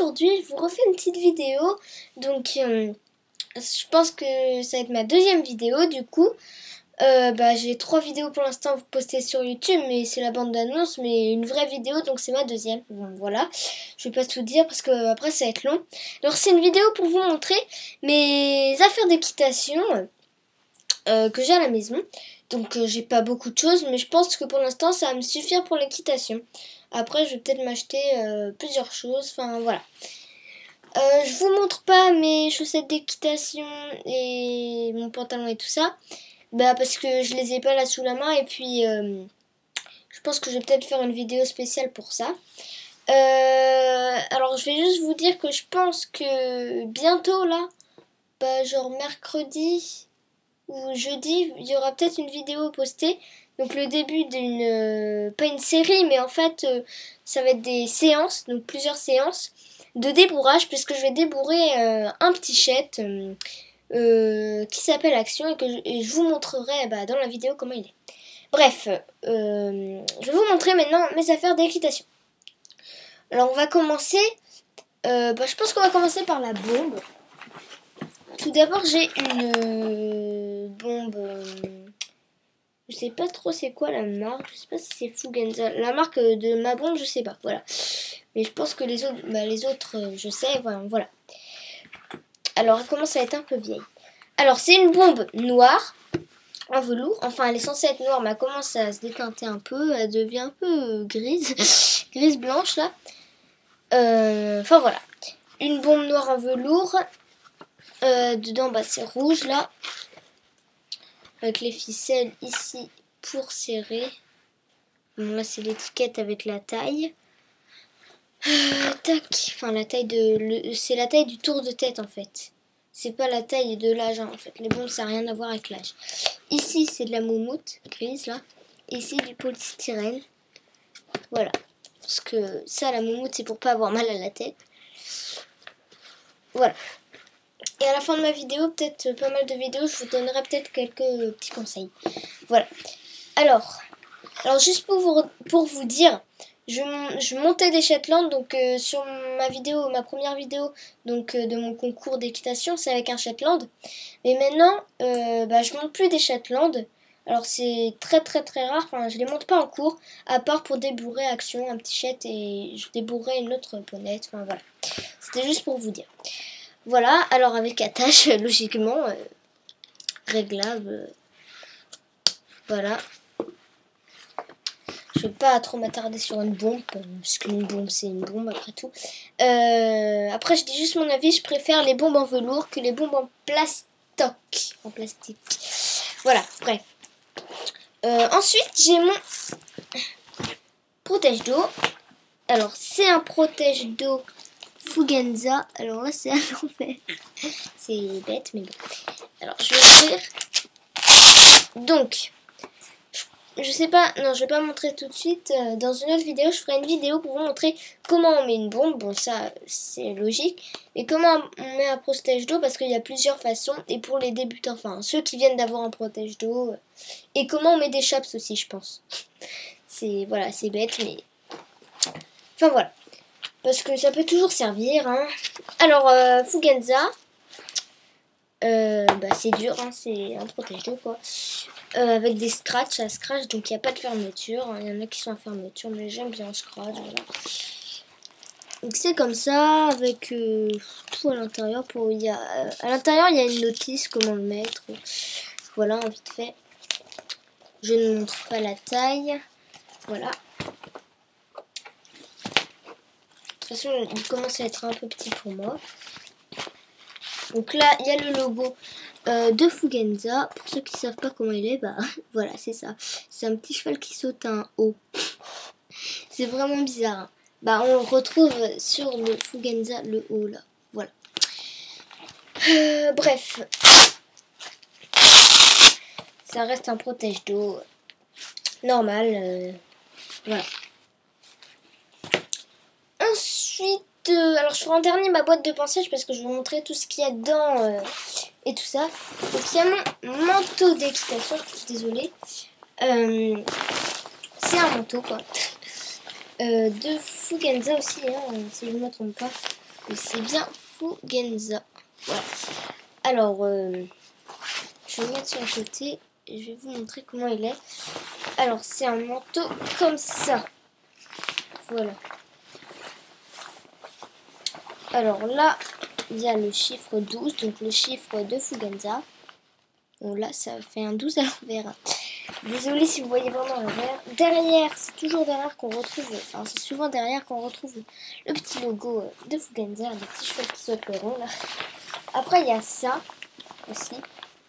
aujourd'hui je vous refais une petite vidéo. Donc je pense que ça va être ma deuxième vidéo du coup. J'ai 3 vidéos pour l'instant postées sur YouTube, mais c'est la bande d'annonce, mais une vraie vidéo, donc c'est ma deuxième. Bon, voilà, je vais pas tout dire parce que après ça va être long. Alors c'est une vidéo pour vous montrer mes affaires d'équitation que j'ai à la maison. Donc j'ai pas beaucoup de choses, mais je pense que pour l'instant ça va me suffire pour l'équitation. Après je vais peut-être m'acheter plusieurs choses, enfin voilà. Je vous montre pas mes chaussettes d'équitation et mon pantalon et tout ça. Parce que je les ai pas là sous la main et puis je pense que je vais peut-être faire une vidéo spéciale pour ça. Alors je vais juste vous dire que je pense que bientôt là, genre mercredi ou jeudi, il y aura peut-être une vidéo postée. Donc le début d'une, pas une série, mais en fait ça va être des séances, donc plusieurs séances de débourrage, puisque je vais débourrer un petit chet qui s'appelle Action et je vous montrerai dans la vidéo comment il est. Bref, je vais vous montrer maintenant mes affaires d'équitation. Alors on va commencer, je pense qu'on va commencer par la bombe. Tout d'abord j'ai une bombe, je sais pas trop c'est quoi la marque, je sais pas si c'est Fugenza. La marque de ma bombe je sais pas, voilà. Mais je pense que les autres je sais, voilà. Alors elle commence à être un peu vieille. Alors c'est une bombe noire en velours, enfin elle est censée être noire mais elle commence à se déteinter un peu, elle devient un peu grise, grise blanche là. Enfin voilà, une bombe noire en velours, dedans c'est rouge là, avec les ficelles ici pour serrer. Bon là c'est l'étiquette avec la taille. Tac, enfin la taille c'est la taille du tour de tête en fait. C'est pas la taille de l'âge en fait. Les bombes ça n'a rien à voir avec l'âge. Ici c'est de la moumoute grise là. Ici du polystyrène. Voilà. Parce que ça la moumoute c'est pour pas avoir mal à la tête. Voilà. Et à la fin de ma vidéo, peut-être pas mal de vidéos, je vous donnerai peut-être quelques petits conseils. Voilà. Alors juste pour vous dire, je montais des Shetland, donc sur ma première vidéo donc de mon concours d'équitation, c'est avec un Shetland. Mais maintenant, je monte plus des Shetland. Alors c'est très très très rare, enfin je les monte pas en cours, à part pour débourrer Action, un petit chet, et je débourrais une autre ponette, enfin voilà. C'était juste pour vous dire. Voilà, alors avec attache, logiquement, réglable, voilà. Je vais pas trop m'attarder sur une bombe, parce qu'une bombe c'est une bombe après tout. Après je dis juste mon avis, je préfère les bombes en velours que les bombes en plastique. Voilà, bref. Ensuite j'ai mon protège d'eau. Alors c'est un protège d'eau Fugenza. Alors là c'est à l'envers. C'est bête mais bon. Alors je vais ouvrir. Donc je sais pas, non je vais pas montrer tout de suite. Dans une autre vidéo je ferai une vidéo pour vous montrer comment on met une bombe. Bon ça c'est logique. Mais comment on met un protège d'eau, parce qu'il y a plusieurs façons. Et pour les débutants, enfin ceux qui viennent d'avoir un protège d'eau. Et comment on met des chaps aussi je pense. Voilà, c'est bête mais... Enfin voilà. Parce que ça peut toujours servir hein. Alors Fugenza. C'est dur hein, c'est un protège d'eau quoi. Avec des scratchs, ça scratch, donc il n'y a pas de fermeture. Il y en a qui sont à fermeture, mais j'aime bien scratch. Voilà. Donc c'est comme ça, avec tout à l'intérieur. À l'intérieur, il y a une notice, comment le mettre. Voilà, vite fait. Je ne montre pas la taille. Voilà. De toute façon, il commence à être un peu petit pour moi. Donc là, il y a le logo de Fugenza. Pour ceux qui ne savent pas comment il est, voilà, c'est ça. C'est un petit cheval qui saute un haut. C'est vraiment bizarre. Hein. On retrouve sur le Fugenza le haut là. Voilà. Bref. Ça reste un protège d'eau normal. Voilà. Ensuite, alors je ferai en dernier ma boîte de pincettes parce que je vais vous montrer tout ce qu'il y a dedans et tout ça. Donc il y a mon manteau d'équitation, désolée. C'est un manteau quoi. De Fugenza aussi, hein, si je ne me trompe pas. Et c'est bien Fugenza. Voilà. Alors, je vais mettre sur le côté et je vais vous montrer comment il est. Alors, c'est un manteau comme ça. Voilà. Alors là, il y a le chiffre 12, donc le chiffre de Fugenza. Bon, là, ça fait un 12 à l'envers. Désolée si vous voyez vraiment l'envers. Derrière, c'est toujours derrière qu'on retrouve, enfin, c'est souvent derrière qu'on retrouve le petit logo de Fugenza, des petits cheveux qui sautent le rond, là. Après, il y a ça aussi.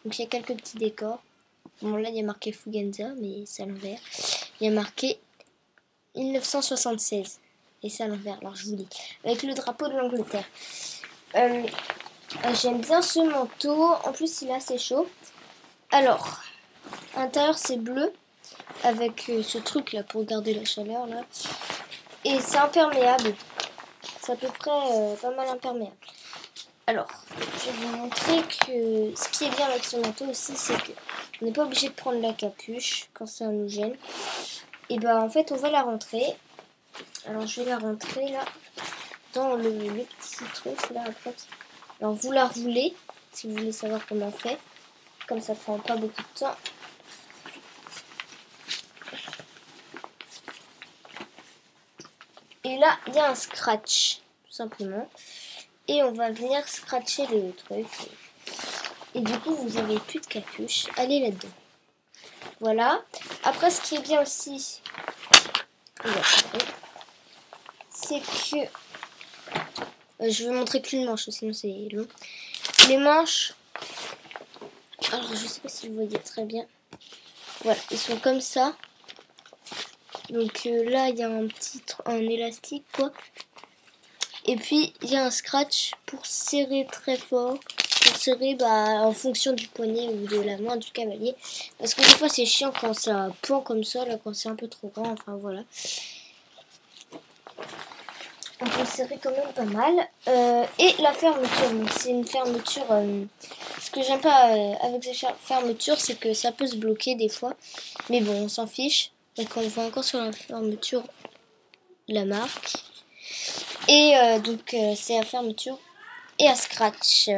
Donc, il y a quelques petits décors. Bon, là, il y a marqué Fugenza, mais c'est à l'envers. Il y a marqué 1976. Et c'est à l'envers, alors je vous lis. Avec le drapeau de l'Angleterre. J'aime bien ce manteau. En plus, il est assez chaud. Alors, à l'intérieur, c'est bleu. Avec ce truc là pour garder la chaleur là. Et c'est imperméable. C'est à peu près pas mal imperméable. Alors, je vais vous montrer que ce qui est bien avec ce manteau aussi, c'est que on n'est pas obligé de prendre la capuche quand ça nous gêne. Et ben en fait, on va la rentrer. Alors, je vais la rentrer là dans le petit truc là. Après. Alors, vous la roulez si vous voulez savoir comment on fait. Comme ça prend pas beaucoup de temps. Et là, il y a un scratch, tout simplement. Et on va venir scratcher le truc. Et du coup, vous avez plus de capuche. Allez là-dedans. Voilà. Après, ce qui est bien aussi, c'est que... je vais montrer qu'une manche, sinon c'est long. Les manches... Alors, je sais pas si vous voyez très bien. Voilà, ils sont comme ça. Donc là, il y a un élastique, quoi. Et puis, il y a un scratch pour serrer très fort. Pour serrer en fonction du poignet ou de la main du cavalier. Parce que des fois, c'est chiant quand ça pend comme ça, là, quand c'est un peu trop grand. Enfin, voilà. On peut serrer quand même pas mal. Et la fermeture. C'est une fermeture... ce que j'aime pas avec ces fermetures, c'est que ça peut se bloquer des fois. Mais bon, on s'en fiche. Donc, on voit encore sur la fermeture la marque. Et donc c'est à fermeture et à scratch.